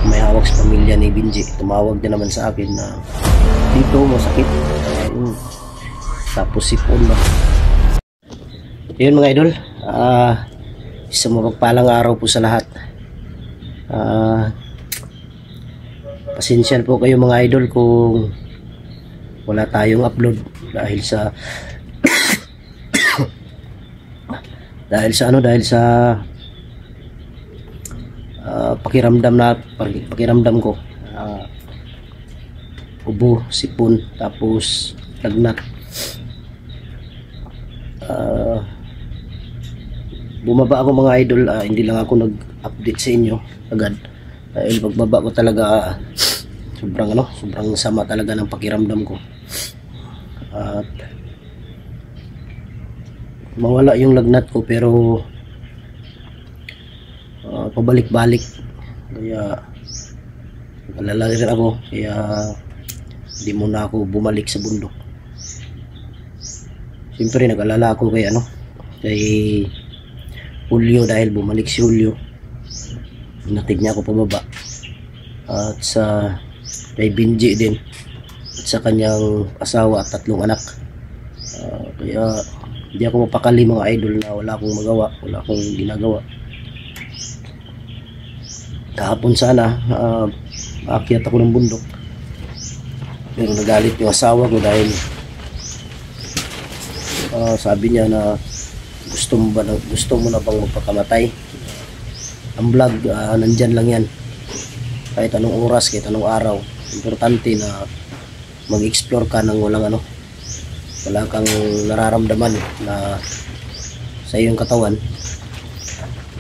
may hawak sa pamilya ni Benji. Tumawag din naman sa akin na dito masakit. Tapos sipon ba. Yun mga idol, isang mapagpalang araw po sa lahat. Pasensya po kayo mga idol kung wala tayong upload dahil sa dahil sa pakiramdam ko, ubo, sipon, tapos lagnat. Bumaba ako mga idol, hindi lang ako nag-update sa inyo agad dahil pagbaba ko talaga sobrang sama talaga ng pakiramdam ko at mawala yung lagnat ko, pero pabalik-balik, kaya nalala rin ako, kaya hindi muna ako bumalik sa bundok. Siyempre nag-alala ako kay Julio, dahil bumalik si Julio, natig niya ako pababa, at sa kay Benji din, at sa kanyang asawa at 3 anak. Kaya hindi ako mapakali mga idol na wala akong magawa, wala akong ginagawa. Kahapon sana aakyat ako ng bundok, pero nagalit yung asawa ko dahil sabi niya na gusto mo na bang magpakamatay? Ang vlog nandyan lang yan, kahit anong oras, kahit anong araw. Importante na mag-explore ka ng wala kang nararamdaman na sa iyong katawan.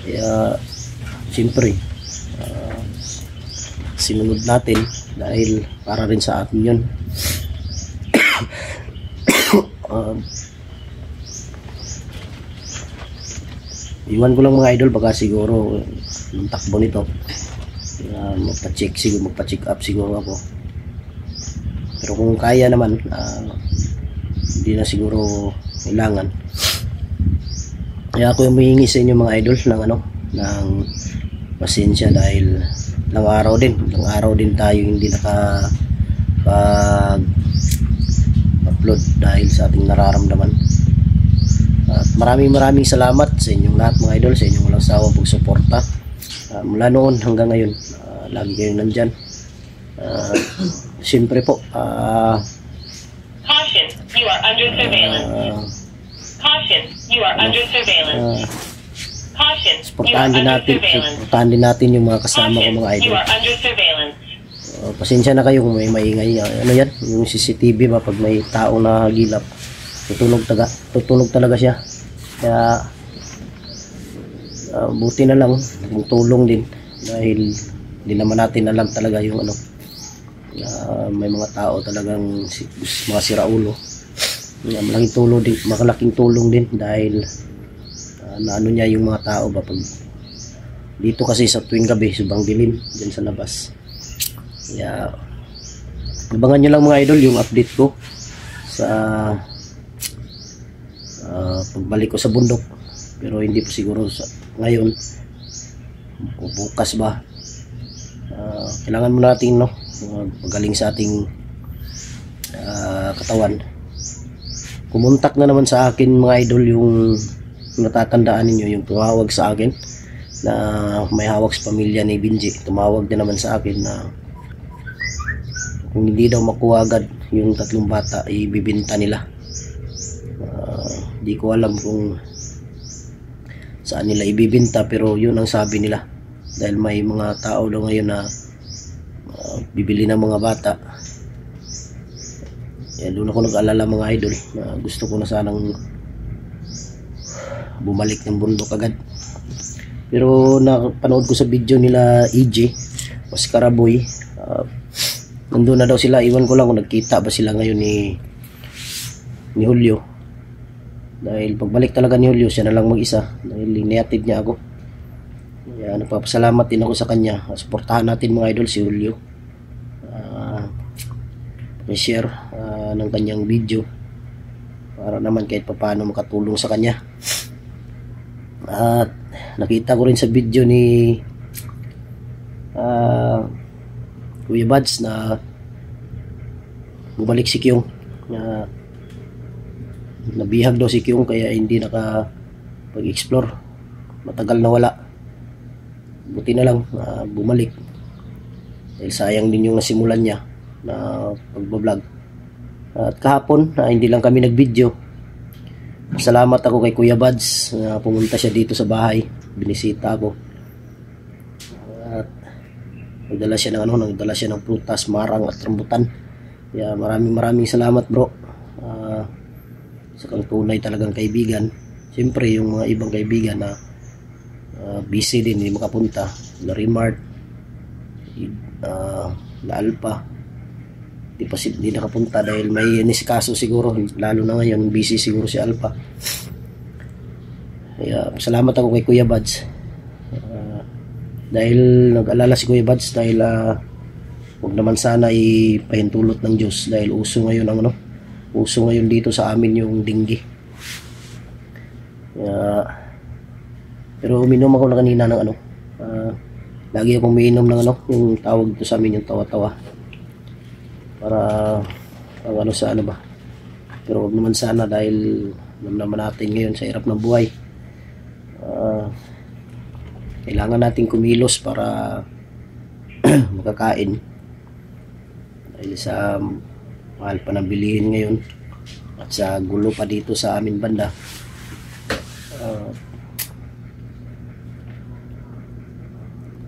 Kaya siyempre sinunod natin dahil para rin sa atin yun. Iwan ko lang mga idol, baka siguro yung takbo nito magpa-check up siguro ako, pero kung kaya naman hindi na siguro kailangan. Kaya ako yung humihingi sa inyo mga idol ng pasensya dahil ilang araw din tayo hindi nakapag-upload dahil sa ating nararamdaman. At maraming salamat sa inyong lahat mga idol, sa inyong walang sawang pagsuporta mula noon hanggang ngayon. Lagi kayong nandyan. Siyempre po, Caution, you are under surveillance. Caution, you are under surveillance. Caution, you are under surveillance. Suportahan din natin yung mga kasama ko mga idol. You are under surveillance. Pasensya na kayo kung may maingay. Yan, yung CCTV ba, pag may tao na gilap, tutulog talaga siya. Kaya buti na lang yung tulong din, dahil hindi naman natin alam talaga yung may mga tao talagang mga siraulo. Malaking tulong din dahil naano niya yung mga tao ba pag dito kasi sa tuwing gabi, subang dilim dyan sa labas. Kaya abangan nyo lang mga idol yung update ko sa pagbalik ko sa bundok, pero hindi po siguro ngayon o bukas ba. Kailangan mo natin magaling sa ating katawan. Kumontak na naman sa akin mga idol yung natatandaan ninyo, yung tumawag sa akin na may hawak sa pamilya ni Benji. Tumawag din naman sa akin na kung hindi daw makuha agad yung 3 bata, ibibinta nila. Di ko alam kung saan nila ibibinta, pero yun ang sabi nila, dahil may mga tao daw ngayon na bibili ng mga bata. Doon ako nag-alala mga idol na gusto ko na sanang bumalik ng bundok agad, pero napanood ko sa video nila EJ Mascaraboy, nandun na daw sila. Iwan ko lang kung nagkita ba sila ngayon ni Julio, dahil pagbalik talaga ni Julio, siya na lang mag-isa dahil inihatid niya ako. Kaya nagpapasalamat din ako sa kanya. Suportahan natin mga idol si Julio, share ng kanyang video para naman kahit paano makatulong sa kanya. At nakita ko rin sa video ni Kuya Buds na bumalik si Kyung, na nabihag daw si Kyung kaya hindi nakapag-explore, matagal na wala. Buti na lang bumalik dahil sayang din yung nasimulan niya na pagbablog. At kahapon hindi lang kami nag-video. Salamat ako kay Kuya Buds na pumunta siya dito sa bahay, binisita ako at nagdala siya ng prutas, marang at rambutan. Kaya maraming salamat bro. Sa kang tunay talagang kaibigan. Siyempre yung mga ibang kaibigan na busy din, hindi makapunta, na Remart, na Alpha, hindi nakapunta dahil may nisikaso siguro, lalo na ngayon busy siguro si Alpha. Kaya salamat ako kay Kuya Buds dahil nag-alala si Kuya Buds dahil huwag naman sana ipahintulot ng Diyos dahil uso ngayon dito sa amin yung dengue. Pero uminom ako na kanina ng lagi akong umiinom ng yung tawag dito sa amin yung tawa-tawa para pero huwag naman sana dahil naman natin ngayon sa hirap ng buhay. Kailangan natin kumilos para makakain dahil sa mahal pa ng bilihin ngayon at sa gulo pa dito sa amin banda.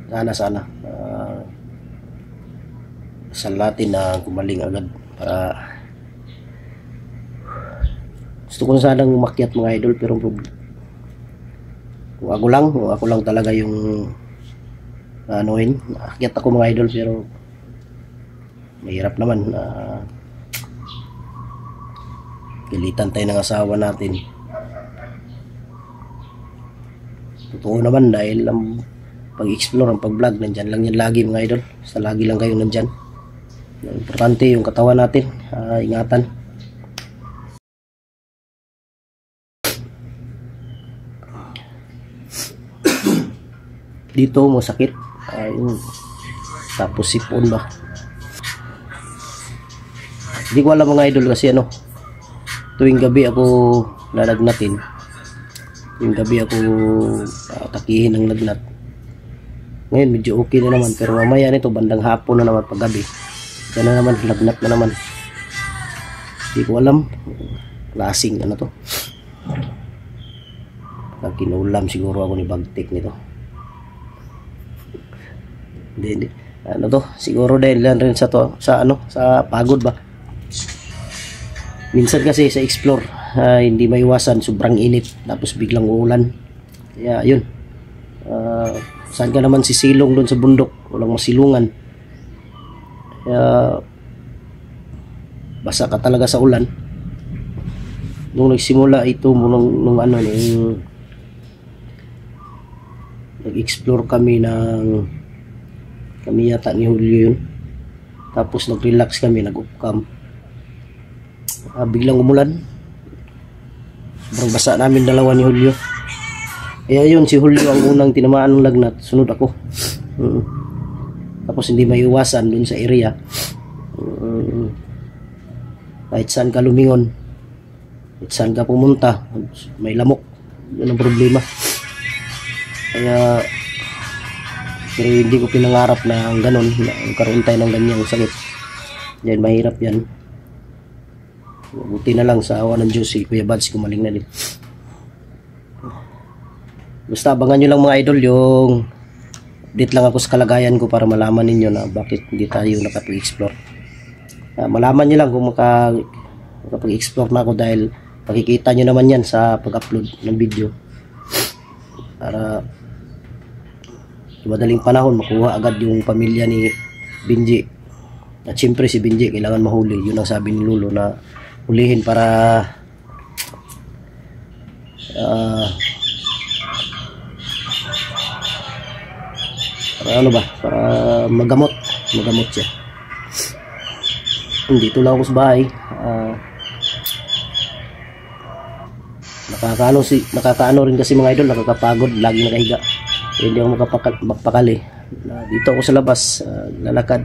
Sana sa natin na gumaling agad para gusto ko sanang umakyat mga idol, pero kung ako lang talaga yung akyat ako mga idol, pero mahirap naman. Pilitan tayo ng asawa natin. Totoo naman dahil ang pag-explore, ang pag-vlog, nandyan lang yan lagi mga idol. Sa lagi lang kayo nandyan. Importante yung katawan natin, ingatan. Dito masakit, tapos sipon ba. Hindi ko alam mga idol kasi tuwing gabi ako lalagnatin. Tuwing gabi ako takihin ng lagnat. Ngayon medyo okay na naman, pero mamaya nito bandang hapon na naman pag gabi, na naman lagnat na naman. Hindi ko alam klaseng to. Kinulam siguro ako ni Bagtik nito. Hindi. Siguro dahil lang rin sa pagod ba. Minsan kasi sa explore, hindi maiwasan, sobrang init, tapos biglang uulan. Kaya yun. Saan ka naman sisilong doon sa bundok, walang masilungan. Kaya basa ka talaga sa ulan. Nung nagsimula ito, nung nag-explore kami yata ni Julio yun. Tapos nag-relax kami, nag-upcam. Biglang umulan. Sobrang basa namin dalawa ni Julio. Kaya yun, si Julio ang unang tinamaan ng lagnat, sunod ako. Tapos hindi maiwasan dun sa area. Kahit saan ka lumingon, kahit saan ka pumunta, may lamok. Yun ang problema. Kaya pero hindi ko pinangarap na ang ganon, na magkaroon tayo ng ganyang sakit. Yan, mahirap yan. Buti na lang sa awa ng Diyos, si Kuya Buds gumaling na din. Basta abangan nyo lang mga idol, yung update lang ako sa kalagayan ko para malaman ninyo na bakit hindi tayo nakapag-explore. Malaman nyo lang kung makapag-explore na ako dahil pakikita nyo naman yan sa pag-upload ng video. Para madaling panahon makuha agad yung pamilya ni Benji. At syempre si Benji kailangan mahuli. Yun ang sabi ni Lolo na hulihin para para magamot siya. Dito lang ako sa bahay. Nakakaano rin kasi mga idol, nakakapagod, lagi nakahiga. Hindi ako magpakali. Dito ako sa labas, lalakad.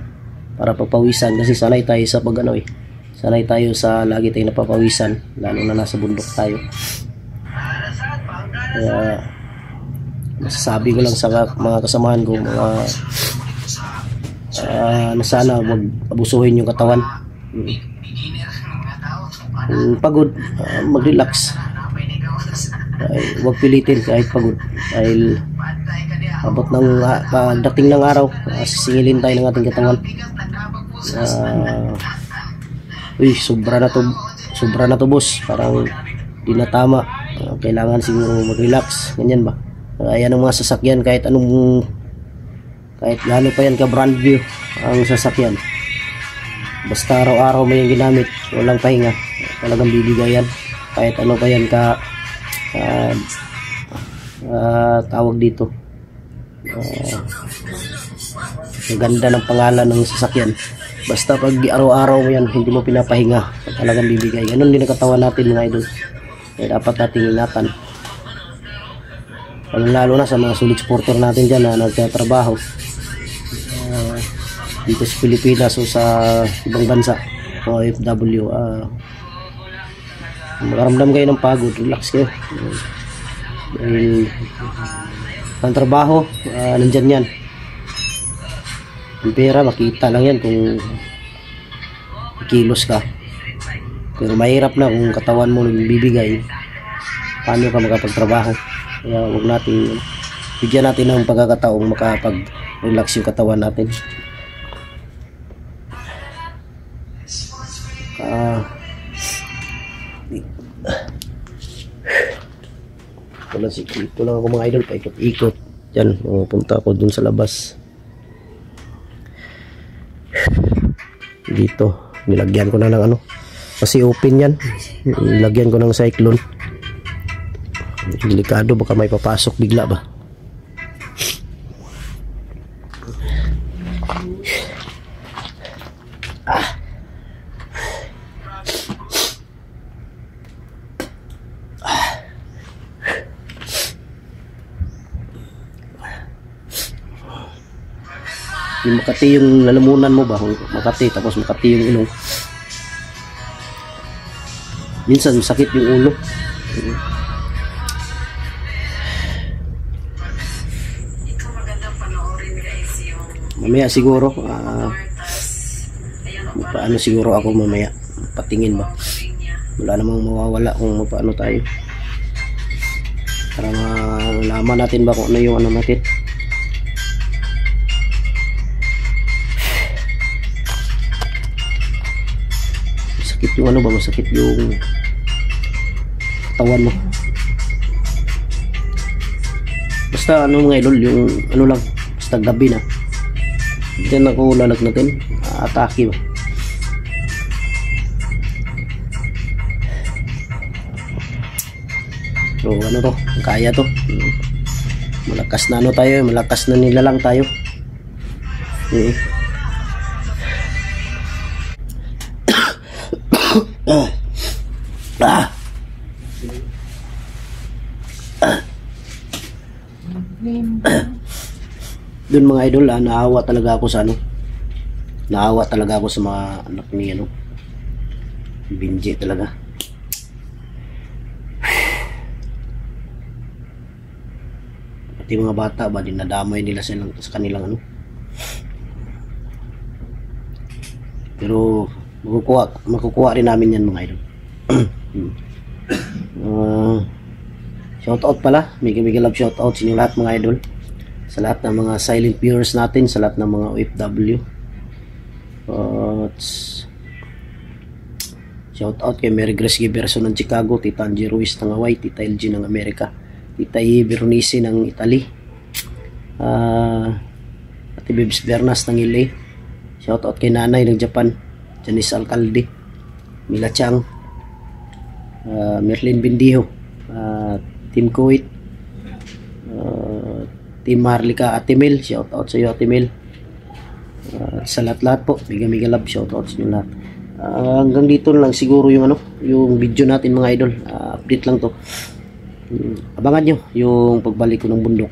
para papawisan, kasi sanay tayo sa pag ano sanay tayo sa lagi tayong napapawisan, lalo na nasa bundok tayo. Kaya masasabi ko lang sa mga kasamahan ko, mga na sana wag abusuhin yung katawan. Kung pagod, mag-relax, wag pilitin kahit pagod, dahil abot ng pagdating ng araw, sisingilin tayo ng ating katawan. Sobra na to boss, parang di na tama. Kailangan siguro mag-relax, ganyan ba? Ayan ang mga sasakyan, kahit gaano pa yan ka brand new ang sasakyan, basta araw-araw mo yung ginamit, walang pahinga, talagang bibigayan. Kahit ano pa yan ka tawag dito, ganda ng pangalan ng sasakyan, basta pag araw-araw mo yan, hindi mo pinapahinga, talagang bibigay. Ganun din ang katawan natin mga idol, kaya dapat nating ingatan, lalo na sa mga solid supporter natin dyan na nagtatrabaho dito sa Pilipinas o sa ibang bansa, OFW. Makaramdam kayo ng pagod, relax kayo, dahil ang trabaho nandyan yan. Ang pera makita lang yan kung kilos ka, pero mahirap na kung katawan mo nagbibigay, paano ka makapagtrabaho. Kaya huwag natin, bigyan natin ng pagkakataong makapag-relax yung katawan natin. Ito lang ako mga idol, paikot-ikot dyan, punta ako dun sa labas. Dito nilagyan ko na ng ano, kasi open yan, nilagyan ko ng cyclone. Delikado, baka may papasok bigla ba. Yung Makati yung lalamunan mo ba, Makati, tapos Makati yung ilong, minsan masakit yung ulo. Mamaya siguro paano siguro ako mamaya patingin ba, wala namang mawawala kung paano tayo, para malaman natin ba kung ano yung ano natin. Masakit yung ano ba, masakit yung katawan mo. Basta ano mga idol, yung ano lang, basta gabi na diyan ako lalagnatin, atake ba. So ano to, kaya to, malakas na ano tayo, malakas na nilalang tayo. Doon mga idol, naawa talaga ako sa ano, naawa talaga ako sa mga anak ni ano, Binji talaga. Pati mga bata ba, dinadamay nila sa kanilang ano. Pero makukuha rin namin yan mga idol. Shout out pala, mega love shout out sa inyo lahat mga idol, sa lahat ng mga silent viewers natin, sa lahat ng mga OFW. Shout out kay Mary Grace Giberson ng Chicago, Tita Angie Ruiz ng Hawaii, Tita LG ng Amerika, Tita E. Beronice ng Italy, Ate Bibs Bernas ng LA. Shout out kay Nanay ng Japan, Janice Alcalde, Mila Chang, Merlin Bindiho, Team Kuwait, Team Marlika, Ate Mel, shout out sa iyo Ate Mel. Sa lahat po, mega love shout out sa inyo lahat. Hanggang dito lang siguro yung ano, yung video natin mga idol. Update lang to. Abangan nyo yung pagbalik ko ng bundok.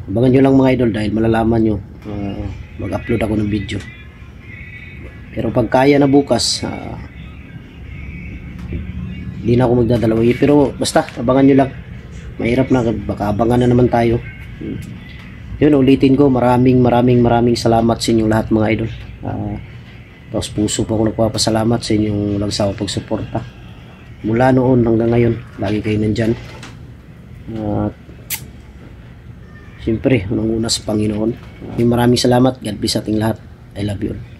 Abangan nyo lang mga idol, dahil malalaman nyo mag-upload ako ng video. Pero pag kaya na bukas, hindi na ako magdadalawa. Pero basta abangan nyo lang. Mahirap na, baka abangan na naman tayo. Yun, ulitin ko, maraming salamat sa inyong lahat mga idol. Tapos puso po ako nagpapasalamat sa inyong walang sawa pagsuporta. Mula noon hanggang ngayon, lagi kayo nandyan. Siyempre, unang-una sa Panginoon. Maraming salamat. God bless ating lahat. I love you all.